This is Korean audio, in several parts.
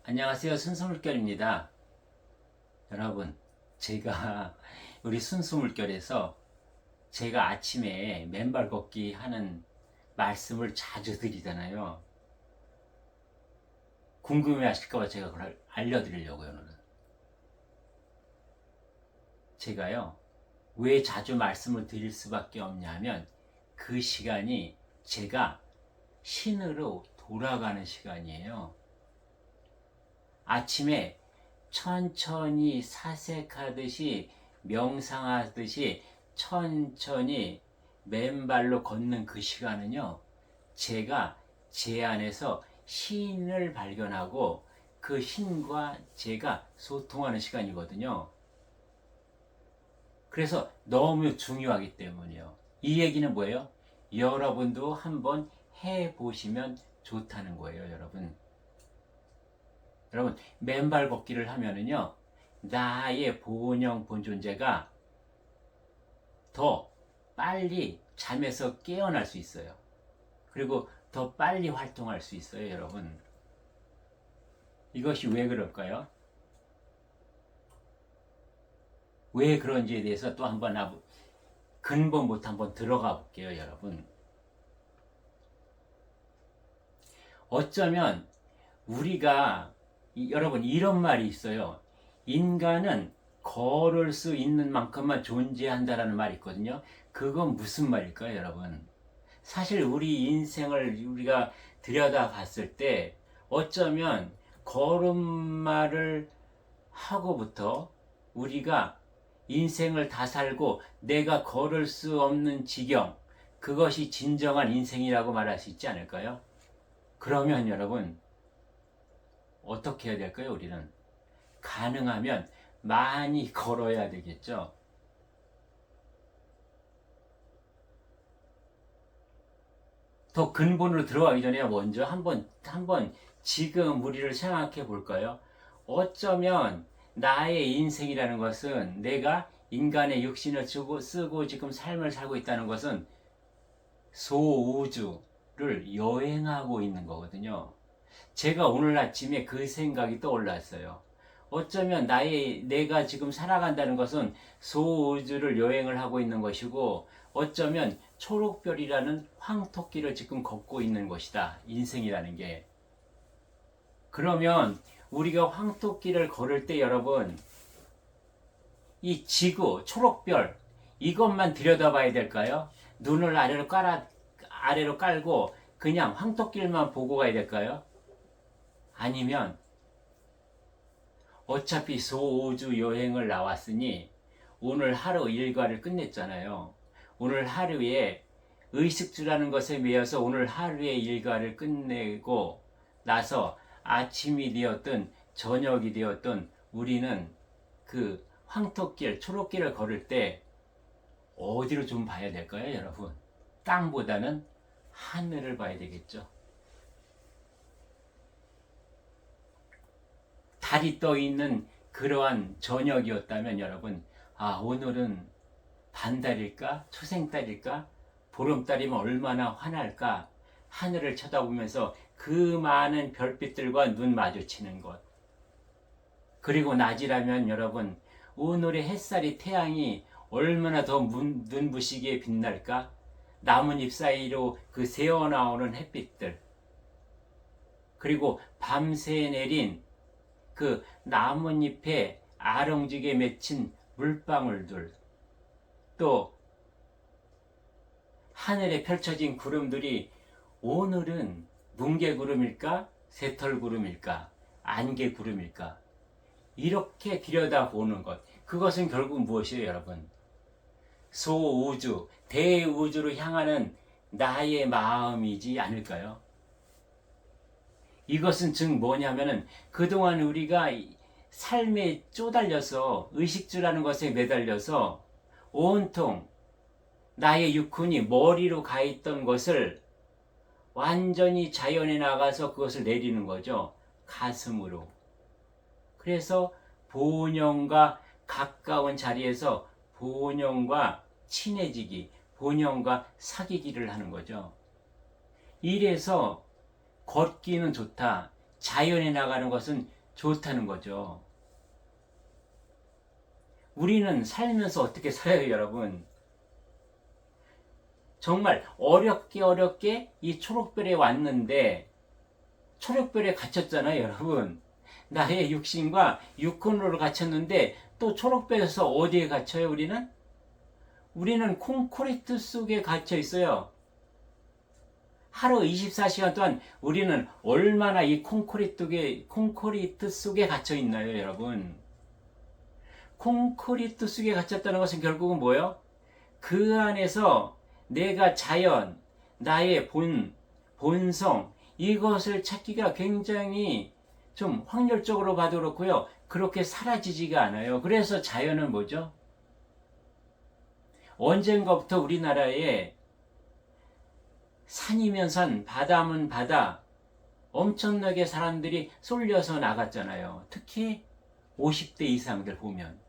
안녕하세요. 순수물결입니다. 여러분, 제가 우리 순수물결에서 제가 아침에 맨발 걷기 하는 말씀을 자주 드리잖아요. 궁금해 하실까봐 제가 그걸 알려드리려고요, 오늘은. 제가요, 왜 자주 말씀을 드릴 수밖에 없냐면 그 시간이 제가 신으로 돌아가는 시간이에요. 아침에 천천히 사색하듯이 명상하듯이 천천히 맨발로 걷는 그 시간은요, 제가 제 안에서 신을 발견하고 그 신과 제가 소통하는 시간이거든요. 그래서 너무 중요하기 때문이요. 이 얘기는 뭐예요? 여러분도 한번 해보시면 좋다는 거예요, 여러분. 여러분, 맨발 걷기를 하면은요, 나의 본영, 본존재가 더 빨리 잠에서 깨어날 수 있어요. 그리고 더 빨리 활동할 수 있어요, 여러분. 이것이 왜 그럴까요? 왜 그런지에 대해서 또 한번 근본부터 한번 들어가 볼게요, 여러분. 어쩌면 우리가 여러분 이런 말이 있어요. 인간은 걸을 수 있는 만큼만 존재한다라는 말이 있거든요. 그건 무슨 말일까요, 여러분? 사실 우리 인생을 우리가 들여다 봤을 때 어쩌면 걸음마를 하고부터 우리가 인생을 다 살고 내가 걸을 수 없는 지경, 그것이 진정한 인생이라고 말할 수 있지 않을까요? 그러면 여러분 어떻게 해야 될까요? 우리는 가능하면 많이 걸어야 되겠죠. 더 근본으로 들어가기 전에 먼저 한번 지금 우리를 생각해 볼까요? 어쩌면 나의 인생이라는 것은 내가 인간의 육신을 쓰고 지금 삶을 살고 있다는 것은 소우주를 여행하고 있는 거거든요. 제가 오늘 아침에 그 생각이 떠올랐어요. 어쩌면 내가 지금 살아간다는 것은 소우주를 여행을 하고 있는 것이고, 어쩌면 초록별이라는 황토끼를 지금 걷고 있는 것이다. 인생이라는 게. 그러면 우리가 황토끼를 걸을 때 여러분, 이 지구, 초록별, 이것만 들여다봐야 될까요? 눈을 아래로 깔고 그냥 황토끼만 보고 가야 될까요? 아니면 어차피 소우주 여행을 나왔으니 오늘 하루 일과를 끝냈잖아요. 오늘 하루에 의식주라는 것에 매여서 오늘 하루의 일과를 끝내고 나서 아침이 되었든 저녁이 되었든 우리는 그 황토길, 초록길을 걸을 때 어디로 좀 봐야 될까요, 여러분? 땅보다는 하늘을 봐야 되겠죠. 달이 떠 있는 그러한 저녁이었다면 여러분, 오늘은 반달일까? 초생달일까? 보름달이면 얼마나 환할까? 하늘을 쳐다보면서 그 많은 별빛들과 눈 마주치는 것. 그리고 낮이라면 여러분, 오늘의 햇살이 태양이 얼마나 더 눈부시게 빛날까? 나뭇잎 사이로 그 새어나오는 햇빛들. 그리고 밤새 내린 그 나뭇잎에 아롱지게 맺힌 물방울들, 또 하늘에 펼쳐진 구름들이 오늘은 뭉게구름일까? 새털구름일까? 안개구름일까? 이렇게 들여다보는 것, 그것은 결국 무엇이에요, 여러분? 소우주, 대우주로 향하는 나의 마음이지 않을까요? 이것은 즉 뭐냐면은 그동안 우리가 삶에 쪼달려서 의식주라는 것에 매달려서 온통 나의 육훈이 머리로 가 있던 것을 완전히 자연에 나가서 그것을 내리는 거죠. 가슴으로. 그래서 본영과 가까운 자리에서 본영과 친해지기, 본영과 사귀기를 하는 거죠. 이래서 걷기는 좋다. 자연에 나가는 것은 좋다는 거죠. 우리는 살면서 어떻게 살아요, 여러분? 정말 어렵게 이 초록별에 왔는데 초록별에 갇혔잖아요, 여러분. 나의 육신과 육혼으로 갇혔는데 또 초록별에서 어디에 갇혀요, 우리는? 우리는 콘크리트 속에 갇혀 있어요. 하루 24시간 동안 우리는 얼마나 이 콘크리트 속에 갇혀 있나요, 여러분? 콘크리트 속에 갇혔다는 것은 결국은 뭐예요? 그 안에서 내가 자연, 나의 본성, 이것을 찾기가 굉장히 좀 확률적으로 봐도 그렇고요. 그렇게 사라지지가 않아요. 그래서 자연은 뭐죠? 언젠가부터 우리나라에 산이면 산, 바다면 바다, 엄청나게 사람들이 쏠려서 나갔잖아요. 특히 50대 이상들 보면.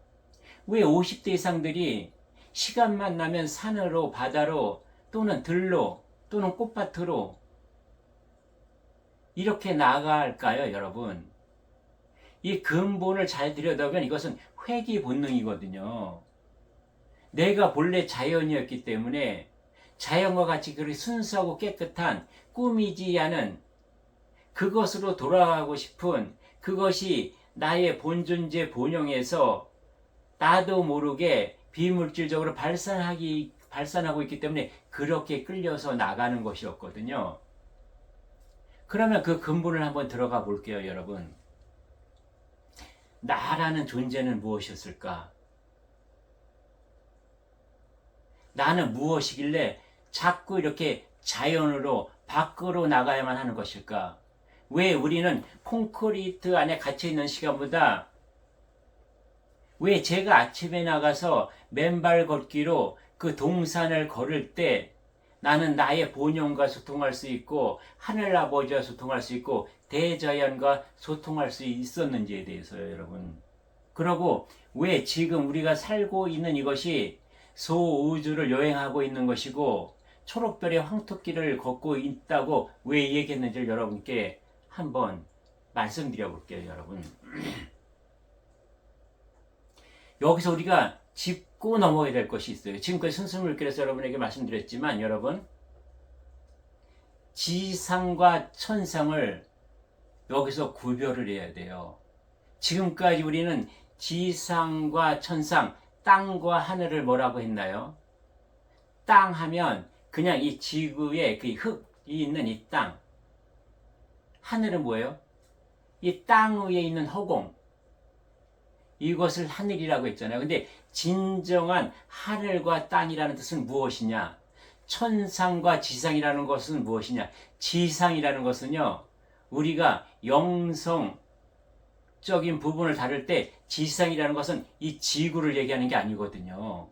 왜 50대 이상들이 시간만 나면 산으로, 바다로, 또는 들로, 또는 꽃밭으로 이렇게 나갈까요, 여러분? 이 근본을 잘 들여다보면 이것은 회귀 본능이거든요. 내가 본래 자연이었기 때문에 자연과 같이 그렇게 순수하고 깨끗한 꾸미지 않은 그것으로 돌아가고 싶은 그것이 나의 본존재 본영에서 나도 모르게 비물질적으로 발산하고 있기 때문에 그렇게 끌려서 나가는 것이었거든요. 그러면 그 근본을 한번 들어가 볼게요, 여러분. 나라는 존재는 무엇이었을까? 나는 무엇이길래 자꾸 이렇게 자연으로 밖으로 나가야만 하는 것일까? 왜 우리는 콘크리트 안에 갇혀있는 시간보다 왜 제가 아침에 나가서 맨발 걷기로 그 동산을 걸을 때 나는 나의 본영과 소통할 수 있고 하늘아버지와 소통할 수 있고 대자연과 소통할 수 있었는지에 대해서요, 여러분. 그러고 왜 지금 우리가 살고 있는 이것이 소우주를 여행하고 있는 것이고 초록별의 황토길을 걷고 있다고 왜 얘기했는지를 여러분께 한번 말씀드려 볼게요, 여러분. 여기서 우리가 짚고 넘어야 될 것이 있어요. 지금까지 순수물길에서 여러분에게 말씀드렸지만 여러분, 지상과 천상을 여기서 구별을 해야 돼요. 지금까지 우리는 지상과 천상, 땅과 하늘을 뭐라고 했나요? 땅 하면 그냥 이 지구에 그 흙이 있는 이 땅. 하늘은 뭐예요? 이 땅 위에 있는 허공. 이것을 하늘이라고 했잖아요. 근데 진정한 하늘과 땅이라는 뜻은 무엇이냐? 천상과 지상이라는 것은 무엇이냐? 지상이라는 것은요, 우리가 영성적인 부분을 다룰 때 지상이라는 것은 이 지구를 얘기하는 게 아니거든요.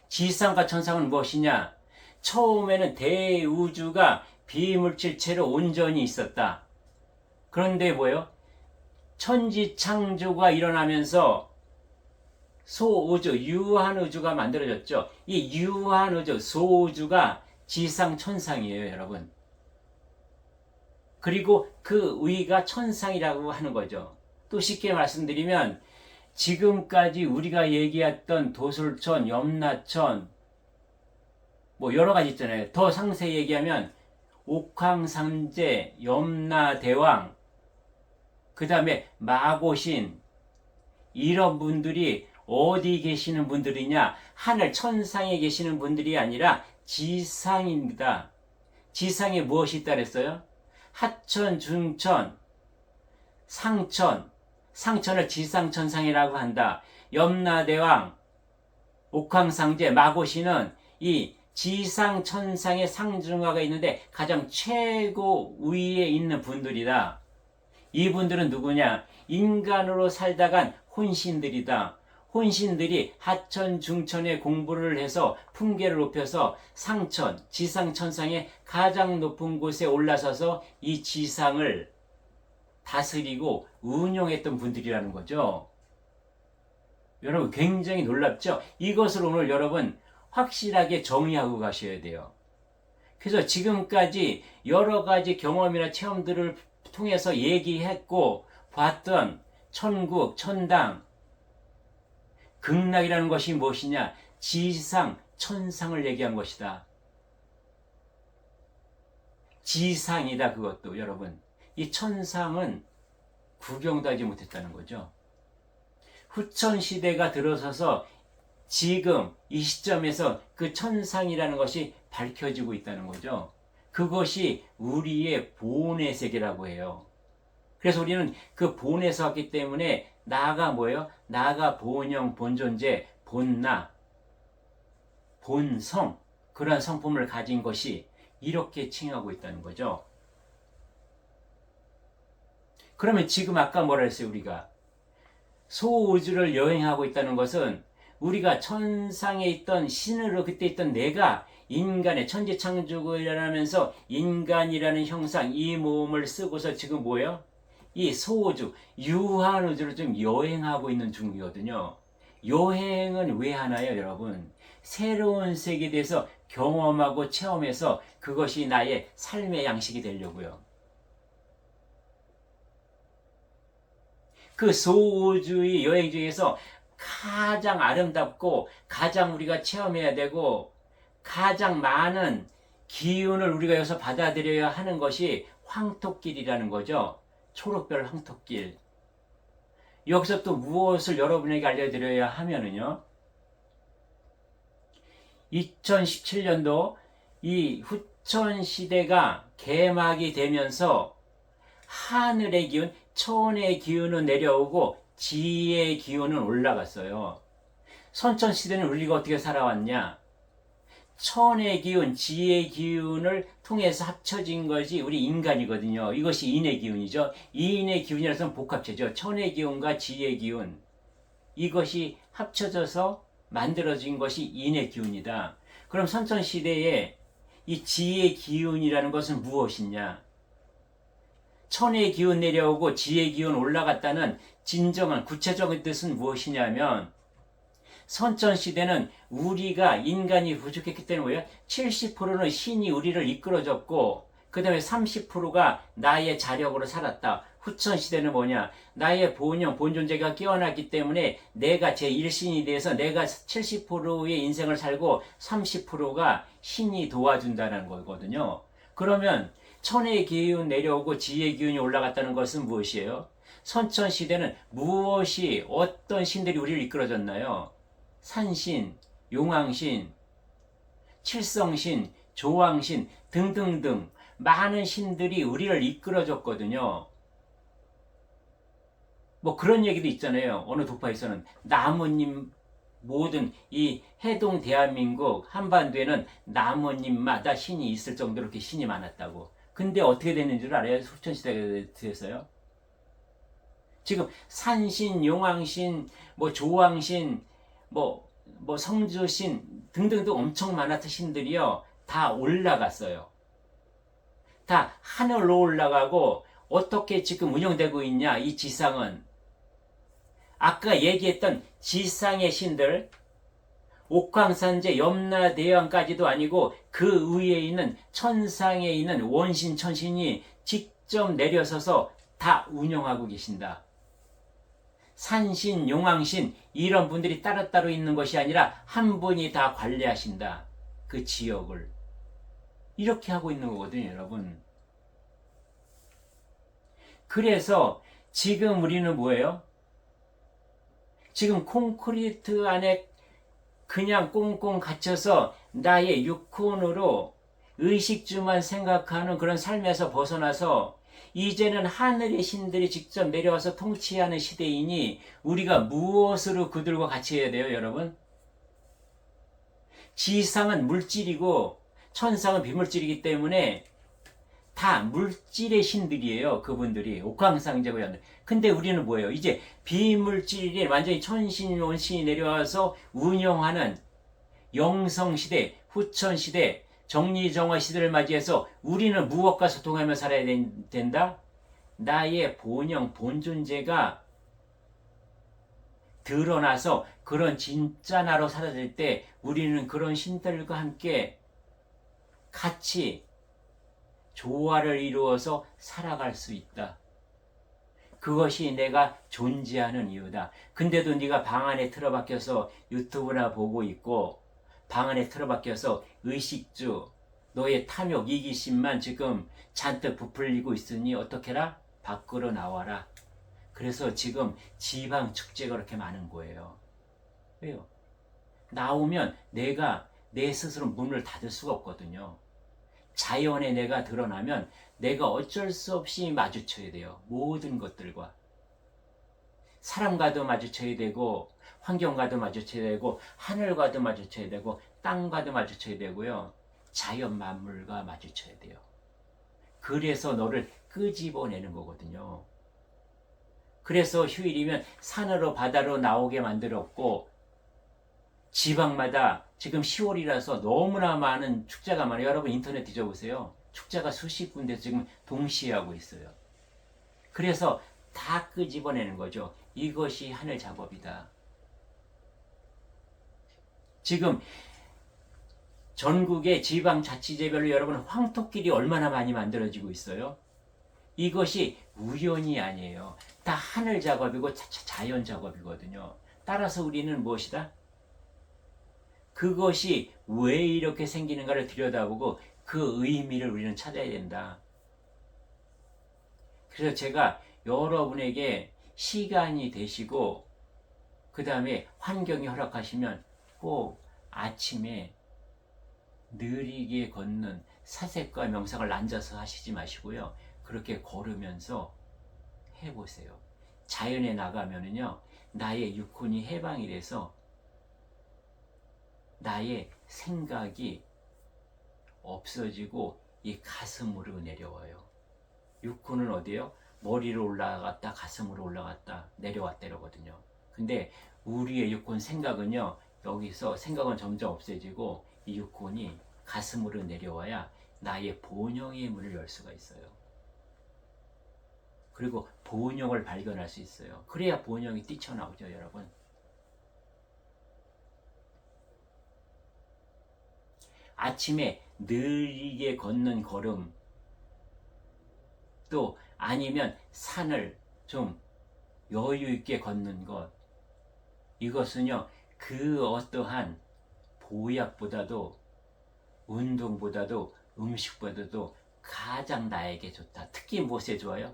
지상과 천상은 무엇이냐? 처음에는 대우주가 비물질체로 온전히 있었다. 그런데 뭐예요? 천지창조가 일어나면서 소우주, 유한우주가 만들어졌죠. 이 유한우주, 소우주가 지상천상이에요, 여러분. 그리고 그 위가 천상이라고 하는 거죠. 또 쉽게 말씀드리면 지금까지 우리가 얘기했던 도술천, 염라천, 뭐 여러 가지 있잖아요. 더 상세히 얘기하면 옥황상제, 염라대왕, 그 다음에 마고신, 이런 분들이 어디 계시는 분들이냐? 하늘 천상에 계시는 분들이 아니라 지상입니다. 지상에 무엇이 있다 그랬어요? 하천, 중천, 상천, 상천을 지상천상이라고 한다. 염라대왕, 옥황상제, 마고신은 이 지상천상의 상중하가 있는데 가장 최고 위에 있는 분들이다. 이분들은 누구냐? 인간으로 살다간 혼신들이다. 혼신들이 하천, 중천에 공부를 해서 품계를 높여서 상천, 지상천상의 가장 높은 곳에 올라서서 이 지상을 다스리고 운용했던 분들이라는 거죠. 여러분 굉장히 놀랍죠? 이것을 오늘 여러분 확실하게 정의하고 가셔야 돼요. 그래서 지금까지 여러 가지 경험이나 체험들을 통해서 얘기했고 봤던 천국, 천당, 극락이라는 것이 무엇이냐? 지상, 천상을 얘기한 것이다. 지상이다, 그것도 여러분. 이 천상은 구경도 하지 못했다는 거죠. 후천시대가 들어서서 지금 이 시점에서 그 천상이라는 것이 밝혀지고 있다는 거죠. 그것이 우리의 본의 세계라고 해요. 그래서 우리는 그 본에서 왔기 때문에 나가 뭐예요? 나가 본영, 본존재, 본나, 본성, 그러한 성품을 가진 것이 이렇게 칭하고 있다는 거죠. 그러면 지금 아까 뭐라 했어요? 우리가 소우주를 여행하고 있다는 것은 우리가 천상에 있던 신으로 그때 있던 내가 인간의 천지창조를 하면서 인간이라는 형상, 이 몸을 쓰고서 지금 뭐예요? 이 소우주, 유한우주를 좀 여행하고 있는 중이거든요. 여행은 왜 하나요, 여러분? 새로운 세계에 대해서 경험하고 체험해서 그것이 나의 삶의 양식이 되려고요. 그 소우주의 여행 중에서 가장 아름답고 가장 우리가 체험해야 되고 가장 많은 기운을 우리가 여기서 받아들여야 하는 것이 황토길이라는 거죠. 초록별 황토길. 여기서 또 무엇을 여러분에게 알려드려야 하면은요. 2017년도 이 후천시대가 개막이 되면서 하늘의 기운, 천의 기운은 내려오고 지의 기운은 올라갔어요. 선천시대는 우리가 어떻게 살아왔냐? 천의 기운, 지의 기운을 통해서 합쳐진 것이 우리 인간이거든요. 이것이 인의 기운이죠. 인의 기운이라서 복합체죠. 천의 기운과 지의 기운. 이것이 합쳐져서 만들어진 것이 인의 기운이다. 그럼 선천시대에 이 지의 기운이라는 것은 무엇이냐? 천의 기운 내려오고 지의 기운 올라갔다는 진정한 구체적인 뜻은 무엇이냐면 선천시대는 우리가 인간이 부족했기 때문에 70%는 신이 우리를 이끌어줬고 그 다음에 30%가 나의 자력으로 살았다. 후천시대는 뭐냐? 나의 본영, 본존재가 깨어났기 때문에 내가 제1신이 돼서 내가 70%의 인생을 살고 30%가 신이 도와준다는 거거든요. 그러면 천의 기운 내려오고 지의 기운이 올라갔다는 것은 무엇이에요? 선천시대는 무엇이 어떤 신들이 우리를 이끌어줬나요? 산신, 용왕신, 칠성신, 조왕신 등등등 많은 신들이 우리를 이끌어줬거든요. 뭐 그런 얘기도 있잖아요. 어느 독파에서는 나무님 모든 이 해동 대한민국 한반도에는 나무님마다 신이 있을 정도로 이렇게 신이 많았다고. 근데 어떻게 됐는 줄 알아요? 후천시대가 돼서요. 지금 산신, 용왕신, 뭐 조왕신, 뭐 성주신 등등등 엄청 많았던 신들이요. 다 올라갔어요. 다 하늘로 올라가고 어떻게 지금 운영되고 있냐? 이 지상은 아까 얘기했던 지상의 신들 옥황산제, 염라대왕까지도 아니고 그 위에 있는 천상에 있는 원신, 천신이 직접 내려서서 다 운영하고 계신다. 산신, 용왕신 이런 분들이 따로따로 있는 것이 아니라 한 분이 다 관리하신다. 그 지역을. 이렇게 하고 있는 거거든요, 여러분. 그래서 지금 우리는 뭐예요? 지금 콘크리트 안에 그냥 꽁꽁 갇혀서 나의 육혼으로 의식주만 생각하는 그런 삶에서 벗어나서 이제는 하늘의 신들이 직접 내려와서 통치하는 시대이니 우리가 무엇으로 그들과 같이 해야 돼요, 여러분? 지상은 물질이고 천상은 비물질이기 때문에 다 물질의 신들이에요. 그분들이 옥황상제고 연들. 근데 우리는 뭐예요? 이제 비물질이 완전히 천신 원신이 내려와서 운영하는 영성시대, 후천시대, 정리정화 시대를 맞이해서 우리는 무엇과 소통하며 살아야 된다? 나의 본영, 본존재가 드러나서 그런 진짜 나로 사라질 때 우리는 그런 신들과 함께 같이 조화를 이루어서 살아갈 수 있다. 그것이 내가 존재하는 이유다. 근데도 네가 방 안에 틀어박혀서 유튜브나 보고 있고 방 안에 틀어박혀서 의식주, 너의 탐욕, 이기심만 지금 잔뜩 부풀리고 있으니 어떻게라? 밖으로 나와라. 그래서 지금 지방 축제가 그렇게 많은 거예요. 왜요? 나오면 내가 내 스스로 문을 닫을 수가 없거든요. 자연의 내가 드러나면 내가 어쩔 수 없이 마주쳐야 돼요. 모든 것들과. 사람과도 마주쳐야 되고 환경과도 마주쳐야 되고 하늘과도 마주쳐야 되고 땅과도 마주쳐야 되고요. 자연 만물과 마주쳐야 돼요. 그래서 너를 끄집어내는 거거든요. 그래서 휴일이면 산으로 바다로 나오게 만들었고 지방마다 지금 10월이라서 너무나 많은 축제가 많아요. 여러분 인터넷 뒤져보세요. 축제가 수십 군데서 지금 동시에 하고 있어요. 그래서 다 끄집어내는 거죠. 이것이 하늘 작업이다. 지금 전국의 지방자치제별로 여러분 황토길이 얼마나 많이 만들어지고 있어요. 이것이 우연이 아니에요. 다 하늘 작업이고 자연 작업이거든요. 따라서 우리는 무엇이다? 그것이 왜 이렇게 생기는가를 들여다보고 그 의미를 우리는 찾아야 된다. 그래서 제가 여러분에게 시간이 되시고 그 다음에 환경이 허락하시면 꼭 아침에 느리게 걷는 사색과 명상을 앉아서 하시지 마시고요. 그렇게 걸으면서 해보세요. 자연에 나가면은요, 나의 육혼이 해방이 돼서 나의 생각이 없어지고 이 가슴으로 내려와요. 육혼은 어디요? 머리로 올라갔다 가슴으로 올라갔다 내려왔다 이러거든요. 근데 우리의 육혼 생각은요, 여기서 생각은 점점 없어지고 이 육혼이 가슴으로 내려와야 나의 본영의 문을 열 수가 있어요. 그리고 본영을 발견할 수 있어요. 그래야 본영이 뛰쳐나오죠, 여러분. 아침에 느리게 걷는 걸음, 또 아니면 산을 좀 여유 있게 걷는 것, 이것은요 그 어떠한 보약보다도 운동보다도 음식보다도 가장 나에게 좋다. 특히 무엇에 좋아요?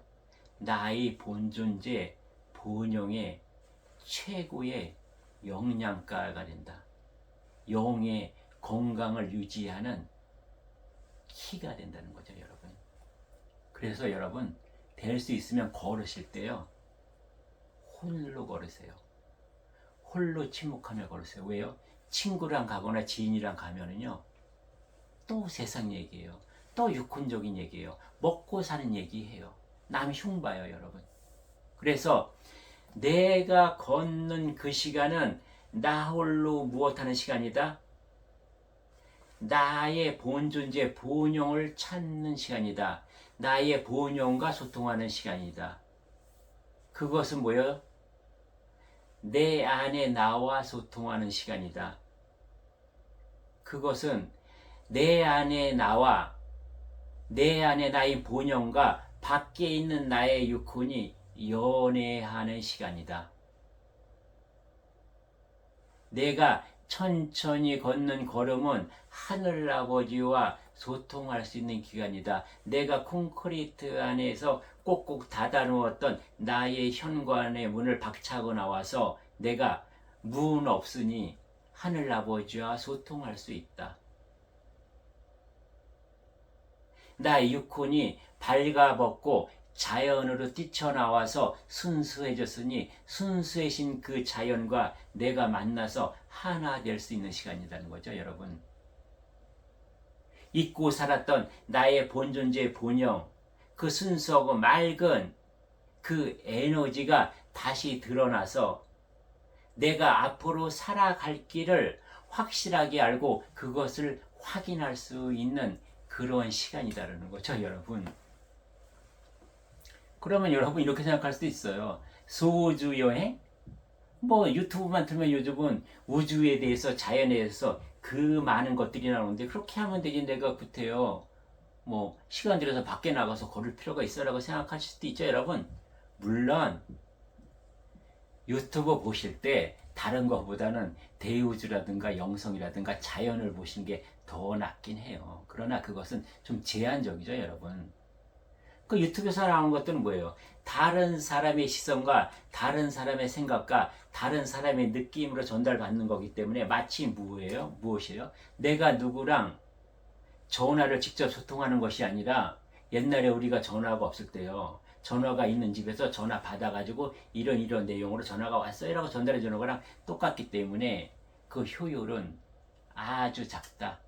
나의 본존재 본영의 최고의 영양가가 된다. 영의 건강을 유지하는 키가 된다는 거죠, 여러분. 그래서 여러분 될 수 있으면 걸으실 때요, 홀로 걸으세요. 홀로 침묵하며 걸으세요. 왜요? 친구랑 가거나 지인이랑 가면은요, 또 세상 얘기예요. 또 육혼적인 얘기예요. 먹고 사는 얘기해요. 남 흉봐요, 여러분. 그래서 내가 걷는 그 시간은 나 홀로 무엇하는 시간이다? 나의 본존재, 본영을 찾는 시간이다. 나의 본영과 소통하는 시간이다. 그것은 뭐예요? 내 안에 나와 소통하는 시간이다. 그것은 내 안에 나와, 내 안에 나의 본영과 밖에 있는 나의 육혼이 연애하는 시간이다. 내가 천천히 걷는 걸음은 하늘아버지와 소통할 수 있는 기간이다. 내가 콘크리트 안에서 꼭꼭 닫아놓았던 나의 현관의 문을 박차고 나와서 내가 문 없으니 하늘아버지와 소통할 수 있다. 나의 육혼이 발가벗고 자연으로 뛰쳐나와서 순수해졌으니 순수해진 그 자연과 내가 만나서 하나 될 수 있는 시간이라는 거죠, 여러분. 잊고 살았던 나의 본존재 본영, 그 순수하고 맑은 그 에너지가 다시 드러나서 내가 앞으로 살아갈 길을 확실하게 알고 그것을 확인할 수 있는 그런 시간이다라는 거죠, 여러분. 그러면 여러분 이렇게 생각할 수도 있어요. 소우주 여행? 뭐 유튜브만 틀면 요즘은 우주에 대해서 자연에 대해서 그 많은 것들이 나오는데 그렇게 하면 되지 내가 구태여 뭐 시간 들여서 밖에 나가서 걸을 필요가 있어라고 생각하실 수도 있죠, 여러분. 물론 유튜브 보실 때 다른 것보다는 대우주라든가 영성이라든가 자연을 보시는 게 더 낫긴 해요. 그러나 그것은 좀 제한적이죠, 여러분. 그 유튜브에서 나오는 것들은 뭐예요? 다른 사람의 시선과 다른 사람의 생각과 다른 사람의 느낌으로 전달받는 거기 때문에 마치 뭐예요? 무엇이에요? 내가 누구랑 전화를 직접 소통하는 것이 아니라 옛날에 우리가 전화가 없을 때요. 전화가 있는 집에서 전화 받아가지고 이런 내용으로 전화가 왔어요 라고 전달해 주는 거랑 똑같기 때문에 그 효율은 아주 작다.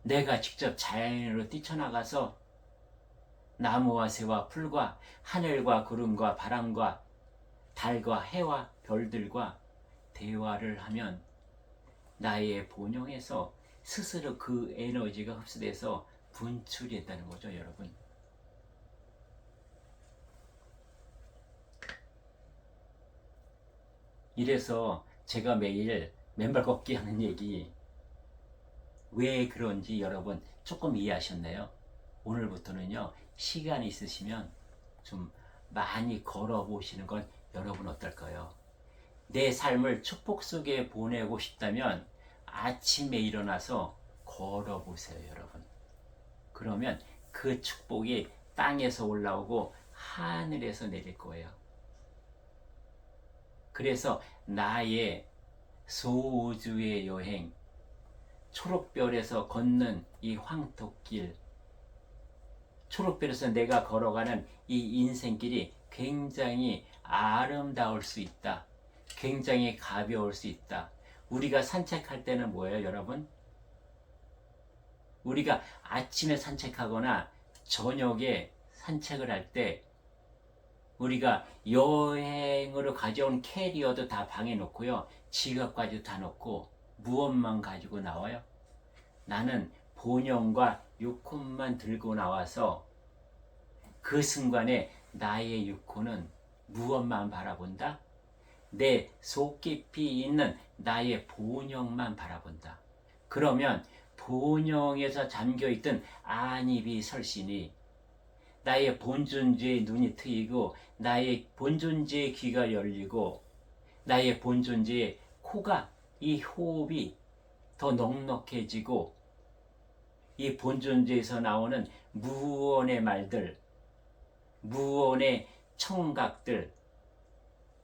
내가 직접 자연으로 뛰쳐나가서 나무와 새와 풀과 하늘과 구름과 바람과 달과 해와 별들과 대화를 하면 나의 본영에서 스스로 그 에너지가 흡수돼서 분출이 됐다는 거죠, 여러분. 이래서 제가 매일 맨발 걷기 하는 얘기 왜 그런지 여러분 조금 이해하셨나요? 오늘부터는요, 시간 있으시면 좀 많이 걸어보시는 건 여러분 어떨까요? 내 삶을 축복 속에 보내고 싶다면 아침에 일어나서 걸어보세요, 여러분. 그러면 그 축복이 땅에서 올라오고 하늘에서 내릴 거예요. 그래서 나의 소우주의 여행, 초록별에서 걷는 이 황토길, 초록별에서 내가 걸어가는 이 인생길이 굉장히 아름다울 수 있다. 굉장히 가벼울 수 있다. 우리가 산책할 때는 뭐예요, 여러분? 우리가 아침에 산책하거나 저녁에 산책을 할 때 우리가 여행으로 가져온 캐리어도 다 방에 놓고요. 지갑까지도 다 놓고 무엇만 가지고 나와요? 나는 본영과 육혼만 들고 나와서 그 순간에 나의 육혼은 무엇만 바라본다? 내 속 깊이 있는 나의 본영만 바라본다. 그러면 본영에서 잠겨있던 안입이 설신이 나의 본존재의 눈이 트이고 나의 본존재의 귀가 열리고 나의 본존재의 코가 이 호흡이 더 넉넉해지고 이 본존재에서 나오는 무언의 말들, 무언의 청각들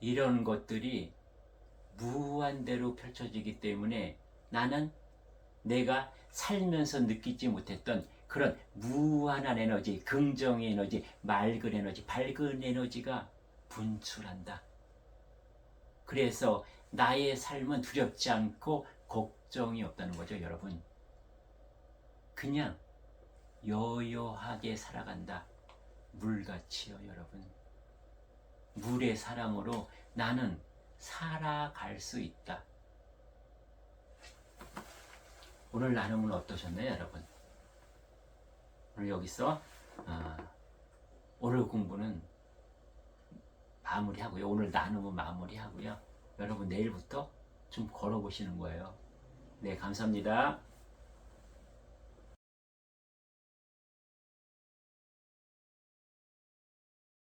이런 것들이 무한대로 펼쳐지기 때문에 나는 내가 살면서 느끼지 못했던 그런 무한한 에너지, 긍정의 에너지, 맑은 에너지, 밝은 에너지가 분출한다. 그래서 나의 삶은 두렵지 않고 걱정이 없다는 거죠, 여러분. 그냥 여여하게 살아간다. 물같이요, 여러분. 물의 사랑으로 나는 살아갈 수 있다. 오늘 나눔은 어떠셨나요, 여러분? 오늘 여기서 오늘 공부는 마무리하고요. 오늘 나눔은 마무리하고요. 여러분 내일부터 좀 걸어보시는 거예요. 네, 감사합니다.